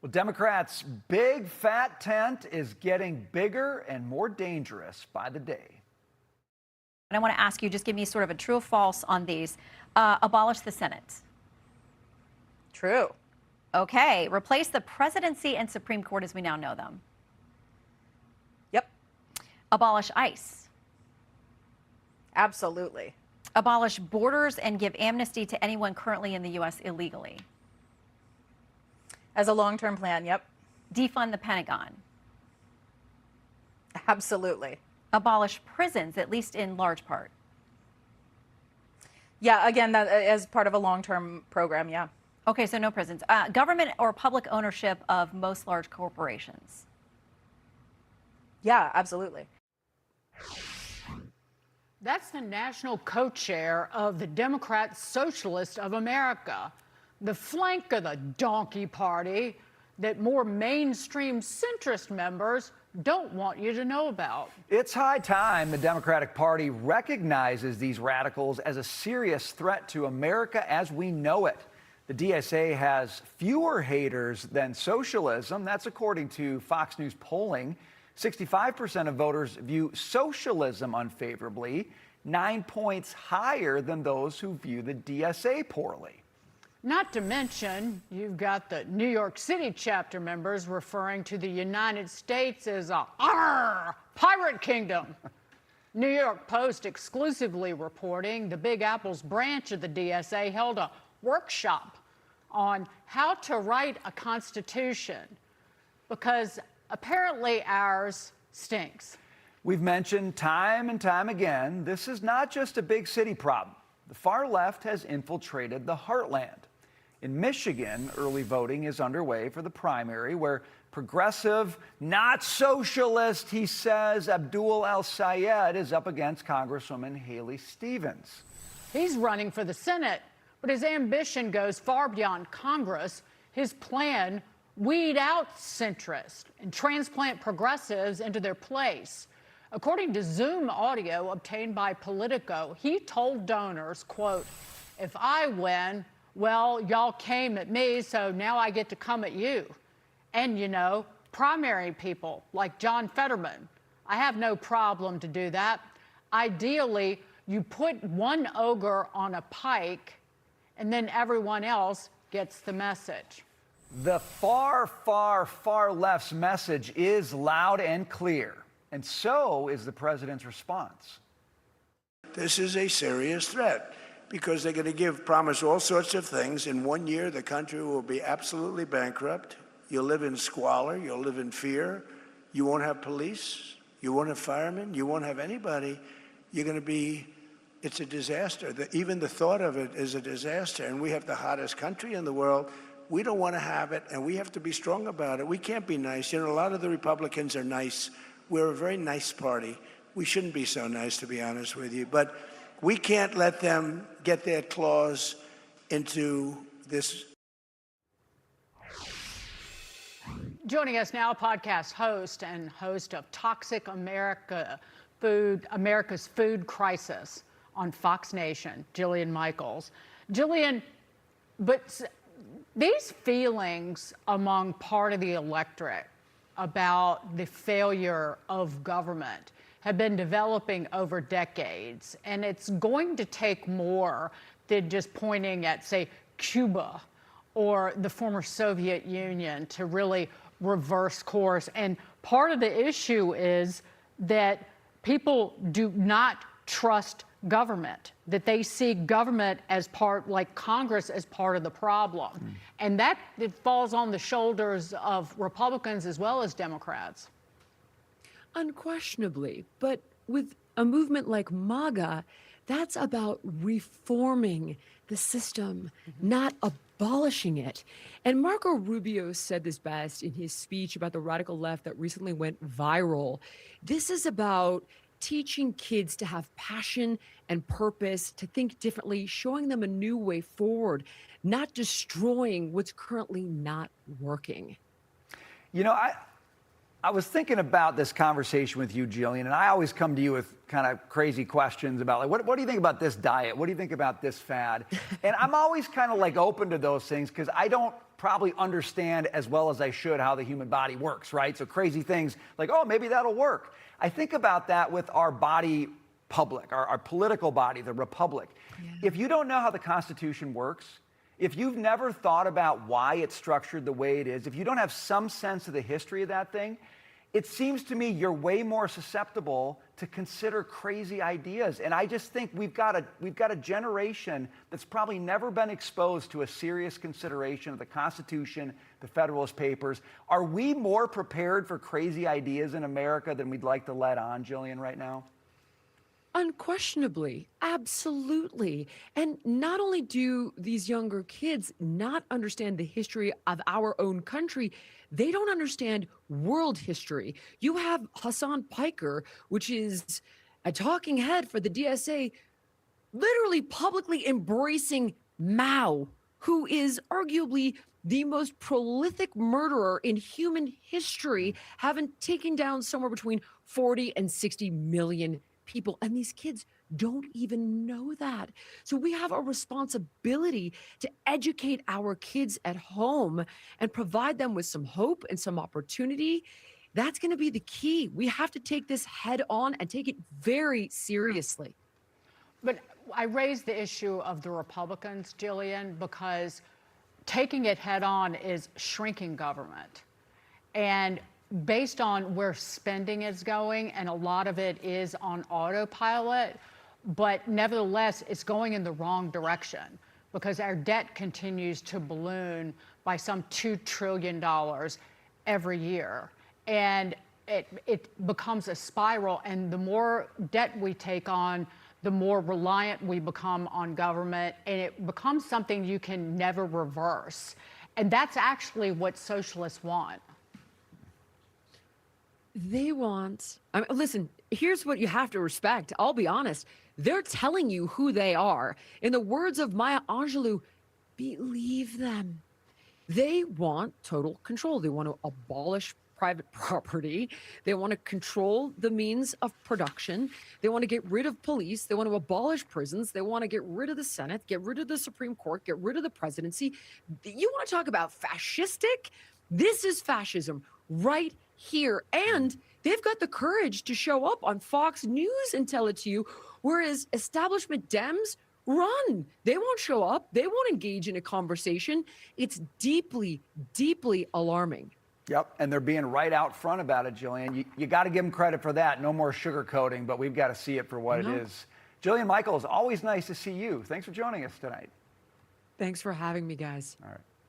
Well, Democrats' big fat tent is getting bigger and more dangerous by the day. And I want to ask you, just give me sort of a true or false on these. Abolish the Senate. True. Okay. Replace the presidency and Supreme Court as we now know them. Yep. Abolish ICE. Absolutely. Abolish borders and give amnesty to anyone currently in the U.S. illegally. As a long-term plan, yep. Defund the Pentagon. Absolutely. Abolish prisons, at least in large part. Yeah, again, that as part of a long-term program, yeah. Okay, so no prisons. Government or public ownership of most large corporations. Yeah, absolutely. That's the national co-chair of the Democrat Socialist of America, the flank of the donkey party that more mainstream centrist members don't want you to know about. It's high time the Democratic Party recognizes these radicals as a serious threat to America as we know it. The DSA has fewer haters than socialism. That's according to Fox News polling. 65% of voters view socialism unfavorably, 9 points higher than those who view the DSA poorly. Not to mention, you've got the New York City chapter members referring to the United States as a pirate kingdom. New York Post exclusively reporting the Big Apple's branch of the DSA held a workshop on how to write a constitution because apparently ours stinks. We've mentioned time and time again, this is not just a big city problem. The far left has infiltrated the heartland. In Michigan, early voting is underway for the primary, where progressive, not socialist, he says, Abdul El-Sayed is up against Congresswoman Haley Stevens. He's running for the Senate, but his ambition goes far beyond Congress. His plan, weed out centrists and transplant progressives into their place. According to Zoom audio obtained by Politico, he told donors, quote, "If I win, well, y'all came at me, so now I get to come at you. And, you know, primary people like John Fetterman, I have no problem to do that. Ideally, you put one ogre on a pike, and then everyone else gets the message." The far, far, far left's message is loud and clear, and so is the president's response. This is a serious threat because they're going to promise all sorts of things. In 1 year, the country will be absolutely bankrupt. You'll live in squalor. You'll live in fear. You won't have police. You won't have firemen. You won't have anybody. You're going to be, it's a disaster. Even the thought of it is a disaster. And we have the hottest country in the world. We don't want to have it, and we have to be strong about it. We can't be nice. You know, a lot of the Republicans are nice. We're a very nice party. We shouldn't be so nice, to be honest with you. But we can't let them get their claws into this. Joining us now, podcast host and host of Toxic America's Food Crisis on Fox Nation, Jillian Michaels. Jillian, but these feelings among part of the electorate about the failure of government have been developing over decades, and it's going to take more than just pointing at, say, Cuba or the former Soviet Union to really reverse course. And part of the issue is that people do not trust government, that they see government as part, like Congress, as part of the problem. And that it falls on the shoulders of Republicans as well as Democrats. Unquestionably, but with a movement like MAGA, that's about reforming the system, not abolishing it. And Marco Rubio said this best in his speech about the radical left that recently went viral. This is about teaching kids to have passion and purpose, to think differently, showing them a new way forward, not destroying what's currently not working. You know, I was thinking about this conversation with you, Jillian, and I always come to you with kind of crazy questions about, like, what do you think about this diet? What do you think about this fad? And I'm always kind of like open to those things because I don't probably understand as well as I should how the human body works, right? So crazy things like, oh, maybe that'll work. I think about that with our body public, our political body, the republic. Yeah. If you don't know how the Constitution works, if you've never thought about why it's structured the way it is, if you don't have some sense of the history of that thing, it seems to me you're way more susceptible to consider crazy ideas. And I just think we've got a generation that's probably never been exposed to a serious consideration of the Constitution, the Federalist Papers. Are we more prepared for crazy ideas in America than we'd like to let on, Jillian, right now? Unquestionably, absolutely. And not only do these younger kids not understand the history of our own country, they don't understand world history. You have Hassan Piker, which is a talking head for the DSA, literally publicly embracing Mao, who is arguably the most prolific murderer in human history, having taken down somewhere between 40 and 60 million people. And these kids don't even know that. So we have a responsibility to educate our kids at home and provide them with some hope and some opportunity. That's going to be the key. We have to take this head on and take it very seriously. But I raised the issue of the Republicans, Jillian, because taking it head on is shrinking government. And based on where spending is going, and a lot of it is on autopilot, but nevertheless, it's going in the wrong direction because our debt continues to balloon by some $2 trillion every year. And it becomes a spiral, and the more debt we take on, the more reliant we become on government, and it becomes something you can never reverse. And that's actually what socialists want. They want, I mean, listen, here's what you have to respect. I'll be honest. They're telling you who they are. In the words of Maya Angelou, believe them. They want total control. They want to abolish private property. They want to control the means of production. They want to get rid of police. They want to abolish prisons. They want to get rid of the Senate, get rid of the Supreme Court, get rid of the presidency. You want to talk about fascistic? This is fascism right here. And they've got the courage to show up on Fox News and tell it to you, whereas establishment Dems run. They won't show up. They won't engage in a conversation. It's deeply, deeply alarming. Yep, and they're being right out front about it, Jillian. You got to give them credit for that. No more sugarcoating, but we've got to see it for what it is. Jillian Michaels, always nice to see you. Thanks for joining us tonight. Thanks for having me, guys. All right.